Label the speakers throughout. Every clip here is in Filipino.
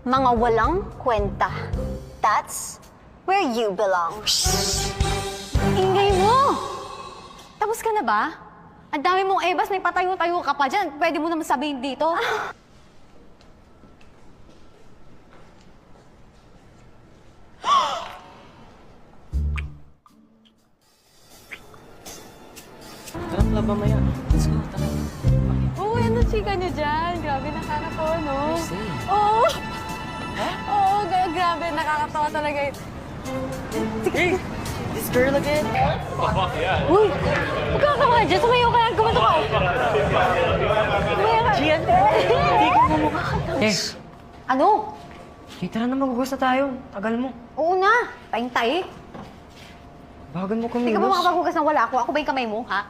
Speaker 1: Mga walang kwenta. That's where you belong.
Speaker 2: Ingay mo! Tapos ka na ba? Ang dami mong ebas, may patayo-tayo ka pa dyan. Pwede mo naman sabihin dito.
Speaker 3: Tara, club mamaya. Let's go, tara.
Speaker 2: Oo, ano chika niyo dyan? Grabe, nakakatawa, no?
Speaker 3: Say.
Speaker 2: Oo! Oo, grabe, nakakatawa talaga yun.
Speaker 3: Hey! This girl again?
Speaker 2: Uy! Huwag ka nga dyan, sumayaw ka lang, gumato ka. Sumayaw ka.
Speaker 3: Gian! Hindi ko mamukha. Eh,
Speaker 2: Ano?
Speaker 3: tara na magugas na tayo. Tagal mo.
Speaker 2: Oo na, tayong-tayo.
Speaker 3: Bagan mo
Speaker 2: Hindi ka ba
Speaker 3: kumilos.
Speaker 2: makapaghugas ng wala ako? Ako ba yung kamay mo, ha?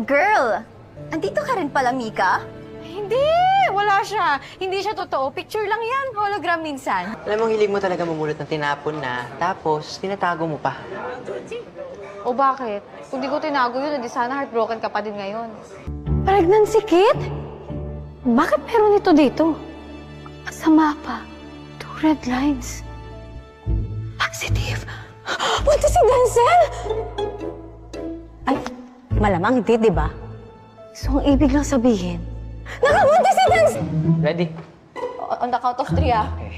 Speaker 1: Girl, andito ka rin pala, Mika?
Speaker 2: Hindi! Wala siya. Hindi siya totoo. Picture lang yan. Hologram minsan.
Speaker 3: Alam mo, hilig mo talaga mamulot ng tinapon na, tapos tinatago mo pa.
Speaker 2: O bakit? Kung di ko tinago yun, hindi sana heartbroken ka pa din ngayon.
Speaker 1: Pregnancy kit? Bakit meron ito dito? Sa mapa, 2 red lines. Positive! Punta si Denzel! Ay, malamang hindi, di ba? So, ang ibig lang sabihin, nakapunta si Denzel!
Speaker 3: Ready?
Speaker 2: On the count of 3, ah.
Speaker 3: Okay.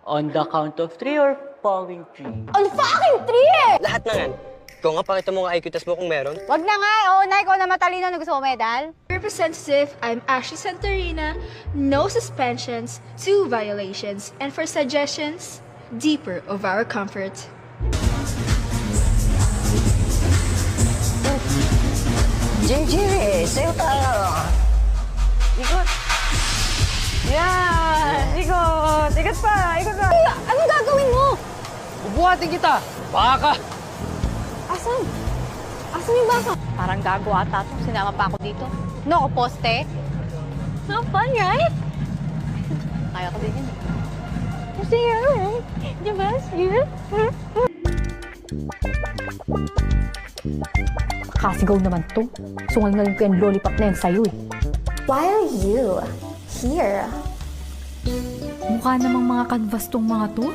Speaker 3: On the count of 3 or falling 3?
Speaker 1: On fucking 3 eh!
Speaker 4: Lahat na yan. Ikaw nga, pakita mo nga IQ test mo kung meron.
Speaker 2: Wag na nga. Oo na, ikaw na matalino na gusto mo medal.
Speaker 5: Representative, I'm Ashley Santorina. No suspensions, 2 violations. And for suggestions, deeper of our comfort.
Speaker 1: JJ, sa'yo tayo.
Speaker 2: Ikot. Yan. Ikot. Ikot pa. Ikot pa.
Speaker 1: Anong gagawin mo?
Speaker 3: Bubuhatin kita! Baka!
Speaker 2: Asan? Asan yung baso? Parang gago ata to. Sinama pa ako dito. No, poste. No, fun, right? Kaya ko din yun. Kasi yun. Di ba? Yun.
Speaker 6: Kasigaw naman to. Sungal-ngalin ko yung lollipop na yan sa'yo eh.
Speaker 1: Why are you here?
Speaker 6: Mukha namang mga canvas tong mga to.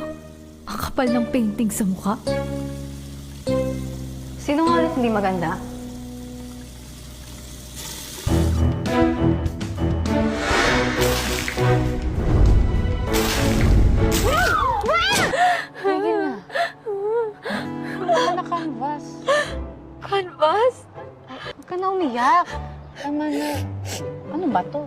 Speaker 6: Ang kapal ng painting sa mukha.
Speaker 2: Sino nga ulit hindi maganda? Sige na. Wala na canvas.
Speaker 1: Canvas?
Speaker 2: Huwag ka na umiyak. Tama na. Ano ba to?